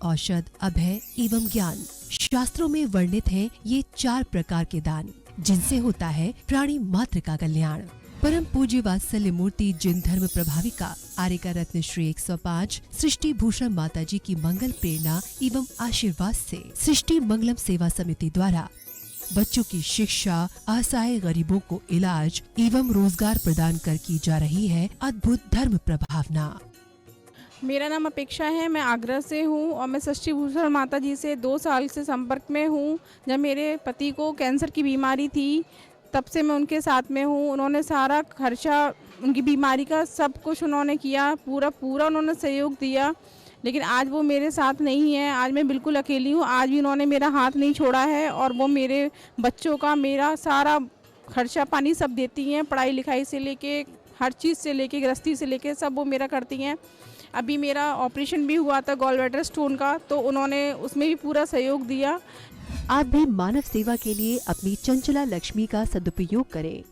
औषध, अभय एवं ज्ञान। शास्त्रों में वर्णित हैं ये 4 प्रकार के दान, जिनसे होता है प्राणी मात्र का कल्याण। परम पूज्य वात्सल्य मूर्ति जिन धर्म प्रभाविका आर्यका रत्न श्री 105 सृष्टि भूषण माता जी की मंगल प्रेरणा एवं आशीर्वाद से सृष्टि मंगलम सेवा समिति द्वारा बच्चों की शिक्षा, असहाय गरीबों को इलाज एवं रोजगार प्रदान कर की जा रही है अद्भुत धर्म प्रभावना। मेरा नाम अपेक्षा है, मैं आगरा से हूँ और मैं सृष्टि भूषण माता जी से 2 साल से संपर्क में हूँ। जब मेरे पति को कैंसर की बीमारी थी तब से मैं उनके साथ में हूँ। उन्होंने सारा खर्चा उनकी बीमारी का सब कुछ उन्होंने किया, पूरा उन्होंने सहयोग दिया। लेकिन आज वो मेरे साथ नहीं है, आज मैं बिल्कुल अकेली हूँ। आज भी उन्होंने मेरा हाथ नहीं छोड़ा है और वो मेरे बच्चों का मेरा सारा खर्चा पानी सब देती हैं, पढ़ाई लिखाई से लेके हर चीज़ से लेके गृहस्थी से लेके सब वो मेरा करती हैं। अभी मेरा ऑपरेशन भी हुआ था गॉल ब्लैडर स्टोन का, तो उन्होंने उसमें भी पूरा सहयोग दिया। आप भी मानव सेवा के लिए अपनी चंचला लक्ष्मी का सदुपयोग करें।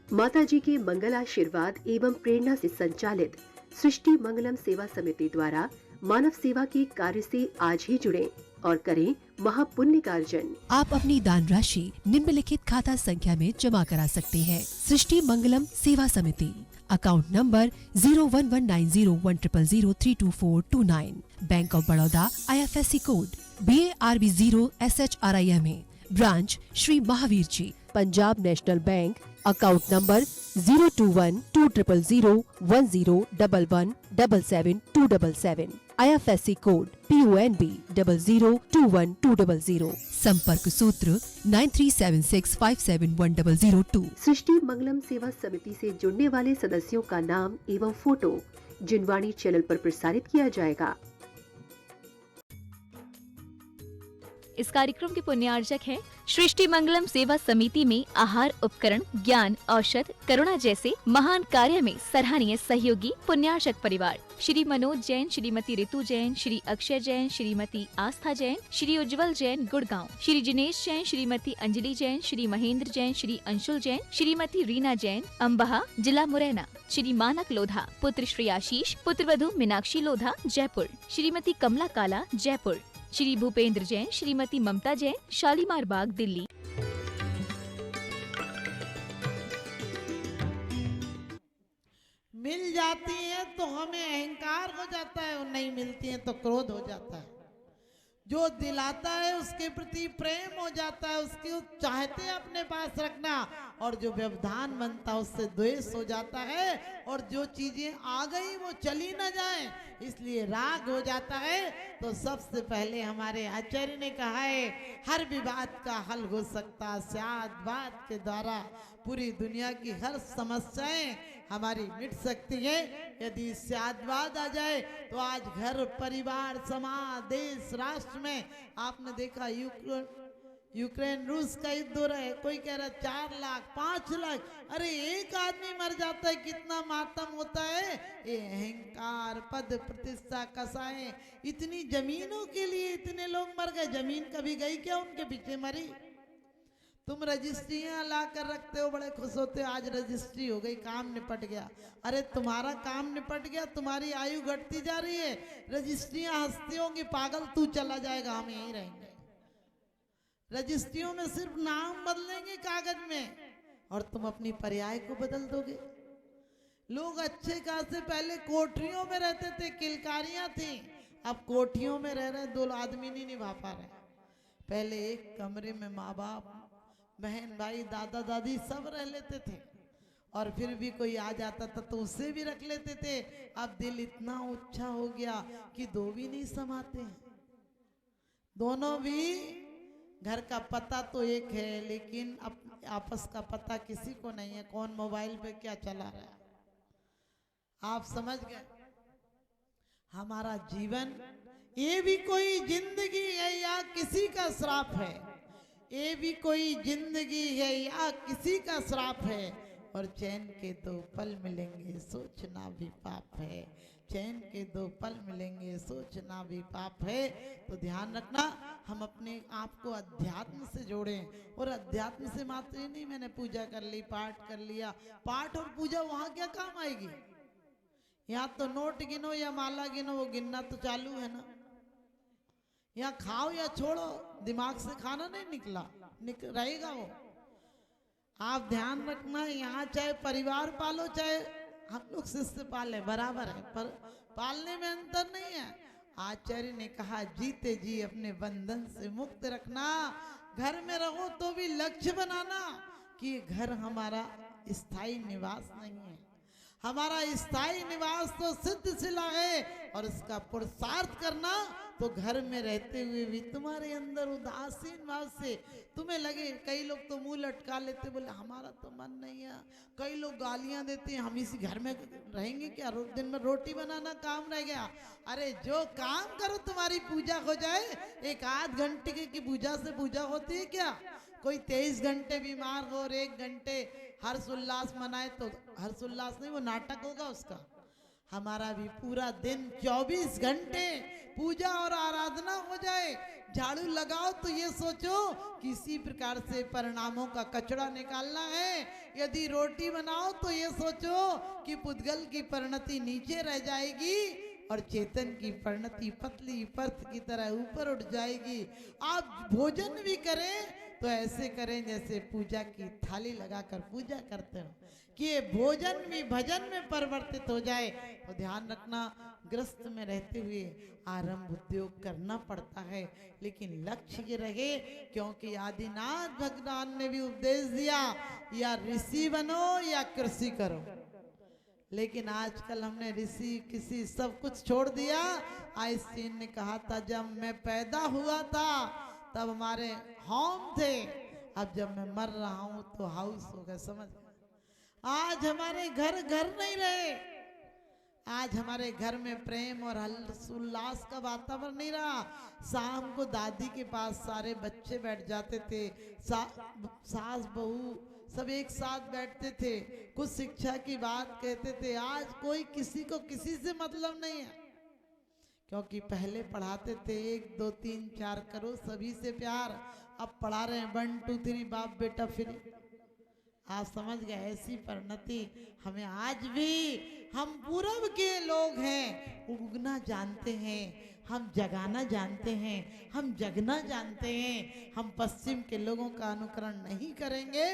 माता जी के मंगल आशीर्वाद एवं प्रेरणा से संचालित सृष्टि मंगलम सेवा समिति द्वारा मानव सेवा के कार्य से आज ही जुड़ें और करें महापुण्य का अर्जन। आप अपनी दान राशि निम्नलिखित खाता संख्या में जमा करा सकते हैं। सृष्टि Mangalam Seva Samiti, account number 01190100032429, bank of Baroda, IFSC code BARB 0 SHRIMA, branch Shri Mahavir ji, Punjab national bank, account number 021210117777, IFSC code PONB 0021200, संपर्क सूत्र 9376571002। सृष्टि मंगलम सेवा समिति से जुड़ने वाले सदस्यों का नाम एवं फोटो जिनवाणी चैनल पर प्रसारित किया जाएगा। इस कार्यक्रम के पुण्यार्जक हैं सृष्टि मंगलम सेवा समिति में आहार उपकरण, ज्ञान, औषध, करुणा जैसे महान कार्य में सराहनीय सहयोगी पुण्यार्जक परिवार श्री मनोज जैन, श्रीमती ऋतु जैन, श्री अक्षय जैन, श्रीमती आस्था जैन, श्री उज्जवल जैन गुड़गांव, श्री जिनेश जैन, श्रीमती अंजलि जैन, श्री महेंद्र जैन, श्री अंशुल जैन, श्रीमती रीना जैन, अम्बाहा जिला मुरैना, श्री मानक लोधा, पुत्र श्री आशीष, पुत्र वधू मीनाक्षी लोधा जयपुर, श्रीमती कमला काला जयपुर, श्री भूपेंद्र जैन, श्रीमती ममता जैन, शालीमार बाग दिल्ली। मिल जाती है तो हमें अहंकार हो जाता है और नहीं मिलती है तो क्रोध हो जाता है। जो दिलाता है उसके प्रति प्रेम हो जाता है, उसके चाहते अपने पास रखना, और जो व्यवधान बनता है उससे द्वेष हो जाता है, और जो चीजें आ गई वो चली ना जाए इसलिए राग हो जाता है। तो सबसे पहले हमारे आचार्य ने कहा है हर विवाद का हल हो सकता सद्वाद के द्वारा, पूरी दुनिया की हर समस्याएं हमारी मिट सकती है यदि सद्वाद आ जाए। तो आज घर परिवार समाज देश राष्ट्र में आपने देखा यूक्रेन रूस का युद्ध हो रहा है, कोई कह रहा 4 लाख 5 लाख, अरे एक आदमी मर जाता है कितना मातम होता है। ये अहंकार, पद प्रतिष्ठा, कसाएं, इतनी जमीनों के लिए इतने लोग मर गए, जमीन कभी गई क्या उनके पीछे मरी। तुम रजिस्ट्रियां ला कर रखते हो, बड़े खुश होते हो आज रजिस्ट्री हो गई काम निपट गया। अरे तुम्हारा काम निपट गया, तुम्हारी आयु घटती जा रही है, रजिस्ट्रियां हंसती होंगी पागल तू चला जाएगा हम यहीं रहेंगे। रजिस्ट्रियों में सिर्फ नाम बदलेंगे कागज में और तुम अपनी पर्याय को बदल दोगे। लोग अच्छे खासे पहले कोठरियों में रहते थे, किलकारियां थी, अब कोठियों में रह रहे, 2 आदमी नहीं निभा पा रहे। पहले एक कमरे में माँ बाप बहन भाई दादा दादी सब रह लेते थे और फिर भी कोई आ जाता था तो उसे भी रख लेते थे। अब दिल इतना ऊंचा हो गया कि 2 भी नहीं समाते हैं, दोनों भी घर का पता तो एक है लेकिन आपस का पता किसी को नहीं है, कौन मोबाइल पे क्या चला रहा है। आप समझ गए हमारा जीवन ये भी कोई जिंदगी है या किसी का श्राप है, ये भी कोई जिंदगी है या किसी का श्राप है। और चैन के 2 पल मिलेंगे सोचना भी पाप है, चैन के 2 पल मिलेंगे सोचना भी पाप है। तो ध्यान रखना हम अपने आप को अध्यात्म से जोड़ें। और अध्यात्म से मात्र ही नहीं मैंने पूजा कर ली पाठ कर लिया, पाठ और पूजा वहां क्या काम आएगी। यहाँ तो नोट गिनो या माला गिनो, वो गिनना तो चालू है ना। या खाओ या छोड़ो, दिमाग से खाना नहीं निकला, रहेगा वो। आप ध्यान रखना, यहाँ चाहे परिवार पालो चाहे हम लोग शिष्य पाले, बराबर है, पर पालने में अंतर नहीं है। आचार्य ने कहा जीते जी अपने बंधन से मुक्त रखना। घर में रहो तो भी लक्ष्य बनाना कि ये घर हमारा स्थायी निवास नहीं है। हमारा स्थायी निवास तो सिद्ध शिला है, और इसका पुरुषार्थ करना तो घर में रहते हुए भी तुम्हारे अंदर उदासीन भाव से तुम्हें लगे। कई लोग तो मुंह लटका लेते, बोले हमारा तो मन नहीं है। कई लोग गालियां देते हैं, हम इसी घर में रहेंगे क्या, दिन में रोटी बनाना काम रह गया। अरे जो काम करो तुम्हारी पूजा हो जाए। एक आध घंटे की पूजा से पूजा होती है क्या? कोई 23 घंटे बीमार हो और 1 घंटे हर्ष उल्लास मनाए तो हर्ष उल्लास नहीं, वो नाटक होगा उसका। हमारा भी पूरा दिन 24 घंटे पूजा और आराधना हो जाए। झाड़ू लगाओ तो ये सोचो किसी प्रकार से परिणामों का कचरा निकालना है। यदि रोटी बनाओ तो ये सोचो कि पुद्गल की परिणति नीचे रह जाएगी और चेतन की परिणति पतली पर्थ की तरह ऊपर उठ जाएगी। आप भोजन भी करें तो ऐसे करें जैसे पूजा की थाली लगाकर पूजा करते हो, कि ये भोजन भी भजन में परिवर्तित हो जाए। तो ध्यान रखना, ग्रस्त में रहते हुए आरंभ उद्योग करना पड़ता है, लेकिन लक्ष्य ये रहे। क्योंकि आदिनाथ भगवान ने भी उपदेश दिया, या ऋषि बनो या कृषि करो। लेकिन आजकल हमने ऋषि किसी सब कुछ छोड़ दिया। आइंस्टीन ने कहा था जब मैं पैदा हुआ था तब हमारे होम थे, अब जब मैं मर रहा हूं तो हाउस हो गए। समझ, आज हमारे घर नहीं रहे। आज हमारे घर में प्रेम और हर्ष उल्लास का वातावरण नहीं रहा। शाम को दादी के पास सारे बच्चे बैठ जाते थे, सास बहू सब एक साथ बैठते थे, कुछ शिक्षा की बात कहते थे। आज कोई किसी को किसी से मतलब नहीं है, क्योंकि पहले पढ़ाते थे 1 2 3 4 करो सभी से प्यार। अब पढ़ा रहे हैं 1 2 3 बाप बेटा फ्री। आप समझ गए, ऐसी परिणति हमें आज भी। हम पूरब के लोग हैं, उगना जानते हैं, हम जगाना जानते हैं, हम जगना जानते हैं। हम पश्चिम के लोगों का अनुकरण नहीं करेंगे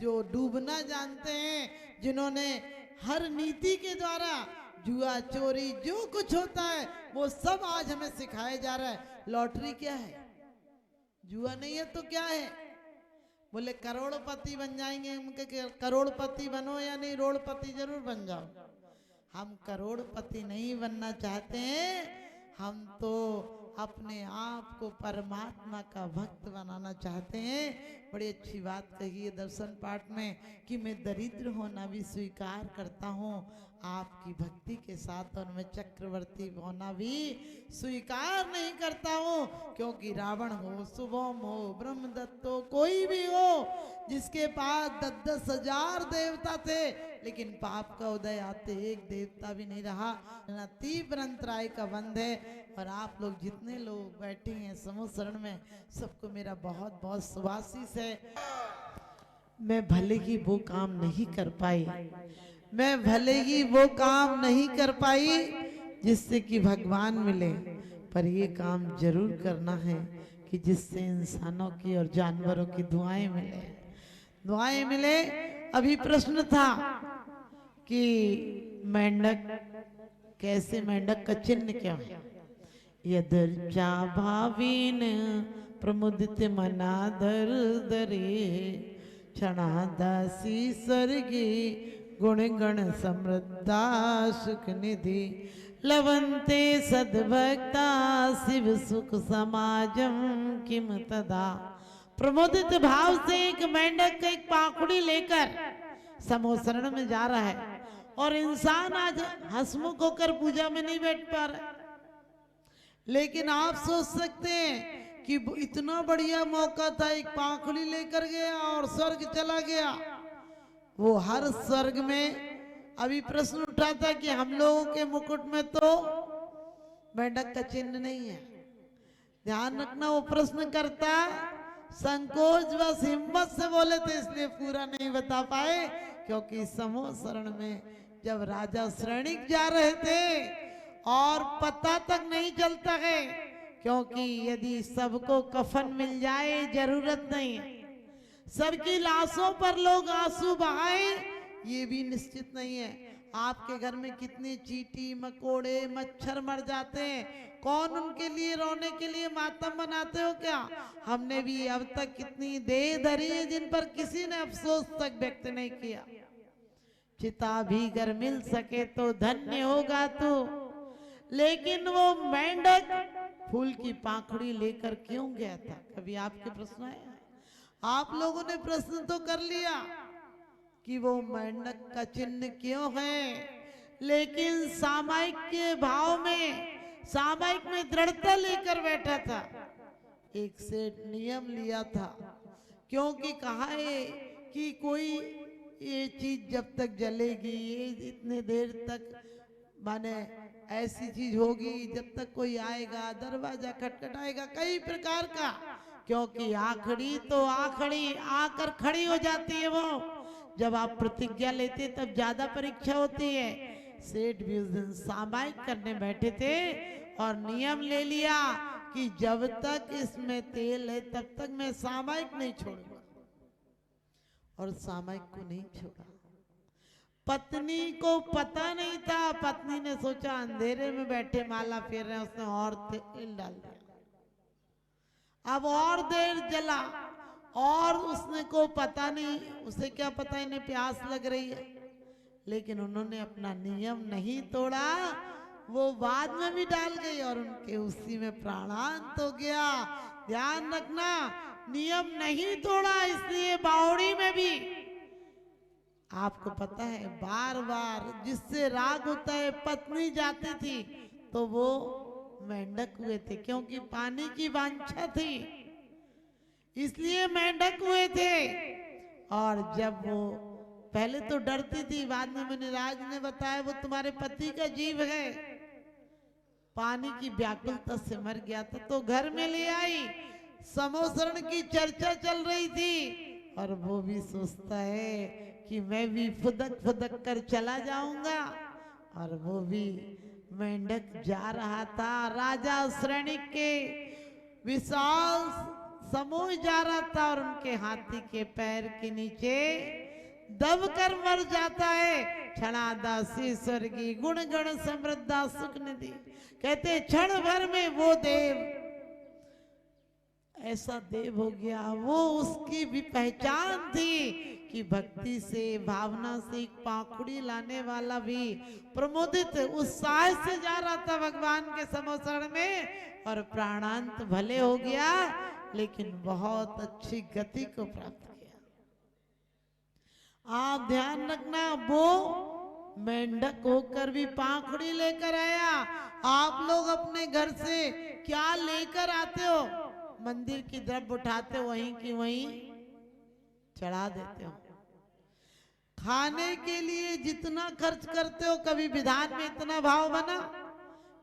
जो डूबना जानते हैं, जिन्होंने हर नीति के द्वारा जुआ चोरी जो कुछ होता है वो सब आज हमें सिखाया जा रहा है। लॉटरी क्या है? जुआ नहीं है तो क्या है? बोले करोड़पति बन जाएंगे। उनके करोड़पति बनो या नहीं, रोड़पति जरूर बन जाओ। हम करोड़पति नहीं बनना चाहते हैं, हम तो अपने आप को परमात्मा का भक्त बनाना चाहते हैं। बड़ी अच्छी बात कही है दर्शन पाठ में कि मैं दरिद्र होना भी स्वीकार करता हूँ आपकी भक्ति के साथ, और मैं चक्रवर्ती होना भी स्वीकार नहीं करता हूँ। क्योंकि रावण हो, शुभम हो, ब्रह्मदत्त हो, कोई भी हो, जिसके पास 10-10 हजार देवता थे, लेकिन पाप का उदय आते एक देवता भी नहीं रहा। ना तीव्र अंतराय का बंध है। और आप लोग जितने लोग बैठे हैं समूह शरण में, सबको मेरा बहुत बहुत सुभाशीष है। मैं भले ही वो काम नहीं कर पाई, मैं भले ही वो काम नहीं कर पाई जिससे कि भगवान मिले, पर ये काम जरूर करना है कि जिससे इंसानों की और जानवरों की दुआएं मिले। अभी प्रश्न था कि मेंढक कैसे, मेंढक का चिन्ह क्या है? यदर्चा भावीन प्रमुदित मनाधर दरे, क्षणादासी स्वर्गी गुण गण समृद्धा सुख निधि, लवंते सद्भक्ता शिव सुख समाजम किम तदा। प्रमोदित भाव से एक मेंढक एक पाखुड़ी लेकर समोसरण में जा रहा है, और इंसान आज हंसमुख होकर पूजा में नहीं बैठ पा रहा। लेकिन आप सोच सकते हैं कि इतना बढ़िया मौका था, एक पाखुड़ी लेकर गया और स्वर्ग चला गया। वो हर स्वर्ग में अभी प्रश्न उठा था कि हम लोगों के मुकुट में तो मेंढक का चिन्ह नहीं है। ध्यान रखना, वो प्रश्न करता संकोच बस हिम्मत से बोले थे, इसलिए पूरा नहीं बता पाए। क्योंकि समूह शरण में जब राजा श्रेणिक जा रहे थे और पता तक नहीं चलता है क्योंकि यदि सबको कफन मिल जाए जरूरत नहीं है, सबकी लाशों पर लोग आंसू बहाए ये भी निश्चित नहीं है। आपके घर में कितने चींटी मकोड़े मच्छर मर जाते हैं, कौन उनके लिए रोने के लिए मातम मनाते हो क्या? हमने भी अब तक कितनी देह धरी है जिन पर किसी ने अफसोस तक व्यक्त नहीं किया। चिता भी अगर मिल सके तो धन्य होगा तू। लेकिन वो मेंढक फूल की पाखड़ी लेकर क्यों गया था? कभी आपके प्रश्न आया? आप लोगों ने प्रश्न तो कर लिया कि वो मेंढक का चिन्ह क्यों है, लेकिन सामायिक के भाव में, सामायिक में दृढ़ता लेकर बैठा था। एक सेठ नियम लिया था, क्योंकि कहा है कि कोई ये चीज जब तक जलेगी, ये इतने देर तक माने ऐसी चीज होगी जब तक कोई आएगा, दरवाजा खटखटाएगा, कई प्रकार का, क्योंकि आखड़ी तो आखड़ी आकर खड़ी हो जाती है। वो जब आप प्रतिज्ञा लेते तब ज्यादा परीक्षा होती है। सेठ भी उस दिन सामायिक करने बैठे थे और नियम ले लिया कि जब तक इसमें तेल है तब तक मैं सामायिक नहीं छोड़ूंगा, और सामायिक को नहीं छोड़ा। पत्नी को पता नहीं था, पत्नी ने सोचा अंधेरे में बैठे माला फेर रहे हैं, उसने और तेल डाल दिया। अब और देर जला और उसने को पता नहीं, उसे क्या पता इन्हें प्यास लग रही है, लेकिन उन्होंने अपना नियम नहीं तोड़ा। वो बाद में भी डाल गई और उनके उसी में प्राणांत हो गया। ध्यान रखना, नियम नहीं तोड़ा, इसलिए बावड़ी में भी आपको पता है बार बार जिससे राग होता है पत्नी जाती थी तो वो मेंढक हुए थे, क्योंकि पानी की वांछा थी इसलिए मेंढक हुए थे। और जब वो पहले तो डरती थी, बाद में मुनिराज ने बताया वो तुम्हारे पति का जीव है, पानी की व्याकुलता से मर गया था, तो घर में ले आई। समोसरण की चर्चा चल रही थी और वो भी सोचता है कि मैं भी फुदक फुदक कर चला जाऊंगा, और वो भी मेंढक जा रहा था। राजा श्रेणी के विशाल समूह जा रहा था और उनके हाथी के पैर के नीचे दब कर मर जाता है। क्षणादासी स्वर्गी गुण गण समृद्धा सुख निधि, कहते क्षण भर में वो देव ऐसा देव हो गया। वो उसकी भी पहचान थी कि भक्ति से, भावना से एक पाखुड़ी लाने वाला भी प्रमोदित उत्साह से जा रहा था भगवान के समोसरण में, और प्राणांत भले हो गया लेकिन बहुत अच्छी गति को प्राप्त किया। आप ध्यान रखना, वो मेंढक होकर भी पाखुड़ी लेकर आया। आप लोग अपने घर से क्या लेकर आते हो? मंदिर की द्रव्य उठाते हो, वहीं की वहीं चढ़ा देते हो। खाने के लिए जितना खर्च करते हो, कभी विधान में इतना भाव बना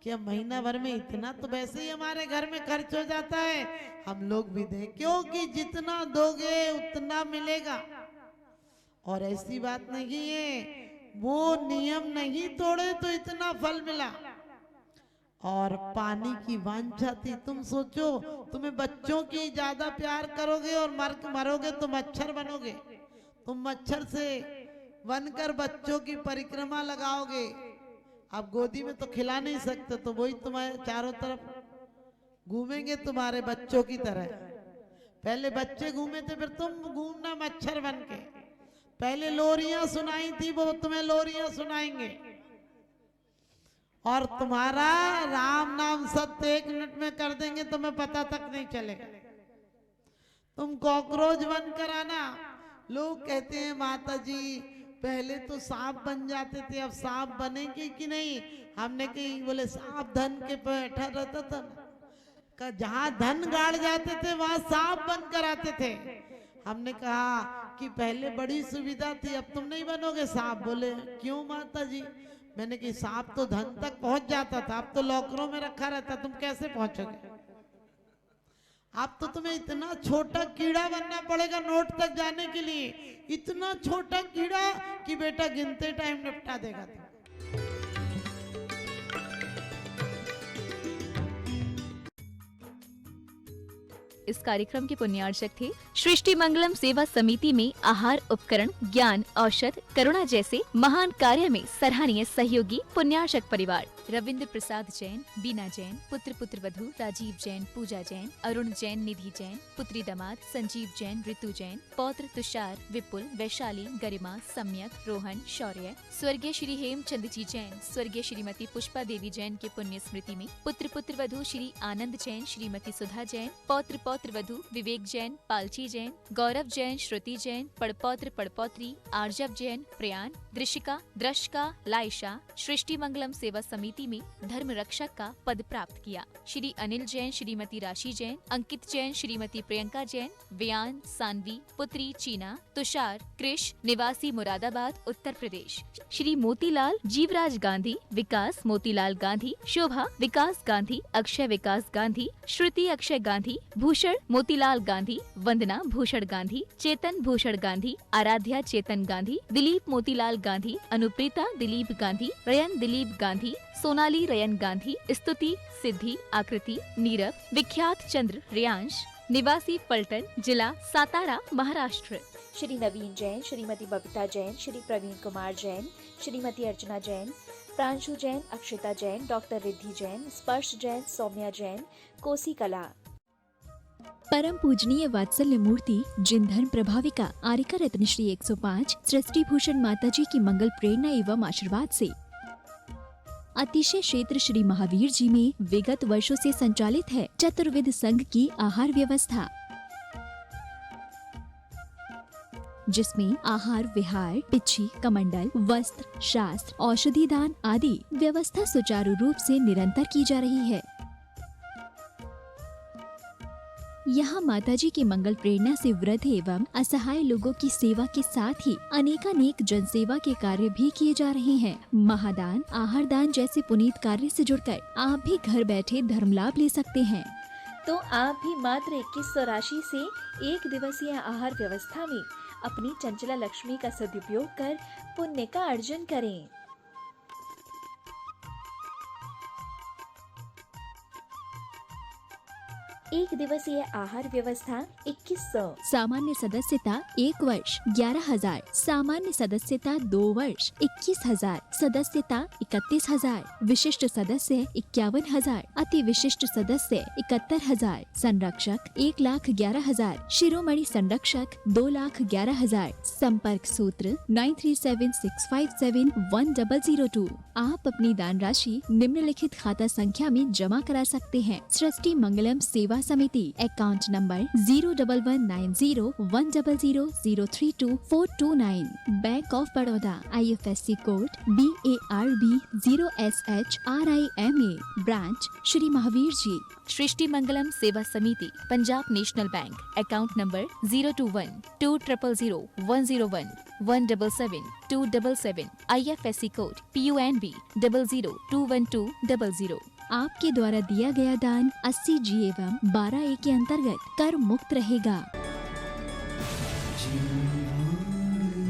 कि अब महीना भर में इतना तो वैसे ही हमारे घर में खर्च हो जाता है, हम लोग भी दें, क्योंकि जितना दोगे उतना मिलेगा। और ऐसी बात नहीं है, वो नियम नहीं तोड़े तो इतना फल मिला। और पानी की वांछा थी। तुम सोचो, तुम्हें बच्चों की ज्यादा प्यार करोगे और मरोगे तो मच्छर बनोगे। तुम मच्छर से बनकर बच्चों की परिक्रमा लगाओगे। आप गोदी में तो खिला नहीं सकते, तो वही तुम्हारे चारों तरफ घूमेंगे तुम्हारे बच्चों की तरह। पहले बच्चे घूमे थे, फिर तुम घूमना मच्छर बन के। पहले लोरियां सुनाई थी, वो तुम्हें लोरियां सुनाएंगे। और तुम्हारा राम नाम सत्य 1 मिनट में कर देंगे, तुम्हें पता तक नहीं चलेगा। तुम कॉकरोच बनकर आना। लोग कहते हैं माता जी पहले तो सांप बन जाते थे, अब सांप बनेंगे कि नहीं? हमने कही, बोले सांप धन के बैठा रहता था ना, जहां धन गाड़ जाते थे वहां सांप बनकर आते थे। हमने कहा कि पहले बड़ी सुविधा थी, अब तुम नहीं बनोगे सांप। बोले क्यों माता जी? मैंने कहा सांप तो धन तक पहुंच जाता था, अब तो लॉकरों में रखा रहता, तुम कैसे पहुंचोगे? अब तो तुम्हें इतना छोटा कीड़ा बनना पड़ेगा नोट तक जाने के लिए, इतना छोटा कीड़ा कि बेटा गिनते टाइम निपटा देगा। इस कार्यक्रम के पुण्यार्चक थे सृष्टि मंगलम सेवा समिति में आहार उपकरण, ज्ञान, औषध, करुणा जैसे महान कार्य में सराहनीय सहयोगी पुण्यार्चक परिवार। रविंद्र प्रसाद जैन, बीना जैन, पुत्र वधू राजीव जैन, पूजा जैन, अरुण जैन, निधि जैन, पुत्री दामाद संजीव जैन, ऋतु जैन, पौत्र तुषार, विपुल, वैशाली, गरिमा, सम्यक, रोहन, शौर्य, स्वर्गीय श्री हेमचंद जी जैन, स्वर्गीय श्रीमती पुष्पा देवी जैन के पुण्य स्मृति में पुत्र वधू श्री आनंद जैन, श्रीमती सुधा जैन, पौत्र वधू विवेक जैन, पालची जैन, गौरव जैन, श्रुति जैन, पड़पौत्री आर्जव जैन, प्रयान, दृशिका, लाइशा सृष्टि मंगलम सेवा समिति में धर्म रक्षक का पद प्राप्त किया। श्री अनिल जैन, श्रीमती राशि जैन, अंकित जैन, श्रीमती प्रियंका जैन, व्यान, सानवी, पुत्री चीना, तुषार, कृष, निवासी मुरादाबाद, उत्तर प्रदेश। श्री मोतीलाल जीवराज गांधी, विकास मोतीलाल गांधी, शोभा विकास गांधी, अक्षय विकास गांधी, श्रुति अक्षय गांधी, भूषण मोतीलाल गांधी, वंदना भूषण गांधी, चेतन भूषण गांधी, आराध्या चेतन गांधी, दिलीप मोतीलाल गांधी, अनुप्रीता दिलीप गांधी, रयन दिलीप गांधी, सोनाली रयन गांधी, स्तुति सिद्धि, आकृति, नीरव, विख्यात चंद्र रियांश, निवासी पलटन, जिला सातारा, महाराष्ट्र। श्री नवीन जैन, श्रीमती बबीता जैन, श्री प्रवीण कुमार जैन, श्रीमती अर्चना जैन, प्रांशु जैन, अक्षिता जैन, डॉक्टर रिद्धि जैन, स्पर्श जैन, सौम्या जैन, कोसी कला। परम पूजनीय वात्सल्य मूर्ति जिन धर्म प्रभाविका आरिका रत्न श्री 105 सृष्टि भूषण माता जी की मंगल प्रेरणा एवं आशीर्वाद से अतिशय क्षेत्र श्री महावीर जी में विगत वर्षों से संचालित है चतुर्विध संघ की आहार व्यवस्था, जिसमें आहार विहार, पिच्छी, कमंडल, वस्त्र, शास्त्र, औषधि दान आदि व्यवस्था सुचारू रूप से निरंतर की जा रही है। यहाँ माताजी की मंगल प्रेरणा से वृद्ध एवं असहाय लोगों की सेवा के साथ ही अनेकानेक जनसेवा के कार्य भी किए जा रहे हैं। महादान, आहार दान जैसे पुनीत कार्य से जुड़कर आप भी घर बैठे धर्म लाभ ले सकते हैं। तो आप भी मात्र 2100 राशि से 1 दिवसीय आहार व्यवस्था में अपनी चंचला लक्ष्मी का सदुपयोग कर पुण्य का अर्जन करें। एक दिवसीय आहार व्यवस्था 2100। सामान्य सदस्यता 1 वर्ष 11,000, सामान्य सदस्यता 2 वर्ष 21,000, सदस्यता 31,000, विशिष्ट सदस्य 51,000, अति विशिष्ट सदस्य 71,000, संरक्षक 1,11,000, शिरोमणि संरक्षक 2,11,000। संपर्क सूत्र 9376571002। आप अपनी दान राशि निम्नलिखित खाता संख्या में जमा करा सकते हैं। सृष्टि Mangalam Seva Samiti, account number 011901000032429, bank of Baroda, IFSC code BARB 0SHRIMA, branch Shri Mahavir ji. Srishti Mangalam Seva Samiti, Punjab national bank, account number 021-20010177-277, IFSC code PUNB 0021200। आपके द्वारा दिया गया दान 80 G एवं 12 A के अंतर्गत कर मुक्त रहेगा।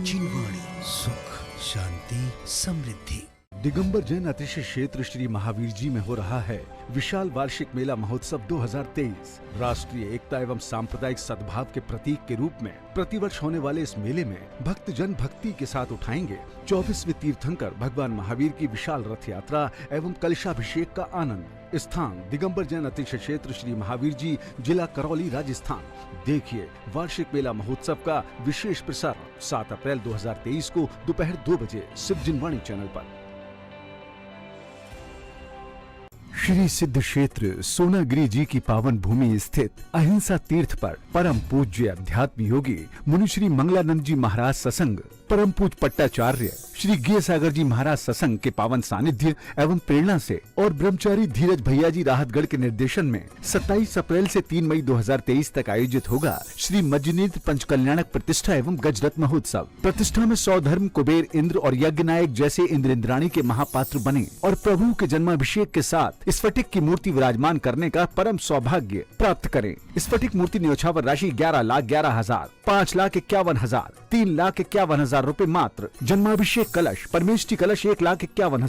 जिनवाणी, सुख, शांति, समृद्धि। दिगंबर जैन अतिशय क्षेत्र श्री महावीर जी में हो रहा है विशाल वार्षिक मेला महोत्सव 2023। राष्ट्रीय एकता एवं सांप्रदायिक सद्भाव के प्रतीक के रूप में प्रतिवर्ष होने वाले इस मेले में भक्त जन भक्ति के साथ उठाएंगे 24वें तीर्थंकर भगवान महावीर की विशाल रथ यात्रा एवं कलशाभिषेक का आनंद। स्थान दिगंबर जैन अतिशय क्षेत्र श्री महावीर जी, जिला करौली, राजस्थान। देखिए वार्षिक मेला महोत्सव का विशेष प्रसारण 7 अप्रैल 2023 को दोपहर 2 बजे सिर्फ जिनवाणी चैनल पर। श्री सिद्ध क्षेत्र सोनागिरी जी की पावन भूमि स्थित अहिंसा तीर्थ पर परम पूज्य अध्यात्म योगी मुनि श्री मंगलानंद जी महाराज ससंग, परम पूज्य पट्टाचार्य श्री गिय सागर जी महाराज ससंग के पावन सानिध्य एवं प्रेरणा से और ब्रह्मचारी धीरज भैया जी राहतगढ़ के निर्देशन में 27 अप्रैल से 3 मई 2023 तक आयोजित होगा श्री मज्जनेत्र पंचकल्याणक प्रतिष्ठा एवं गजरथ महोत्सव। प्रतिष्ठा में 100 धर्म, कुबेर, इंद्र और यज्ञ नायक जैसे इंद्र इंद्राणी के महापात्र बने और प्रभु के जन्माभिषेक के साथ स्फटिक की मूर्ति विराजमान करने का परम सौभाग्य प्राप्त करें। स्फटिक मूर्ति न्यौछावर राशि 11,11,000, 5,51,000, 3,51,000 रूपए मात्र। जन्माभिषेक कलश, परमेष्ठी कलश 1,51,000।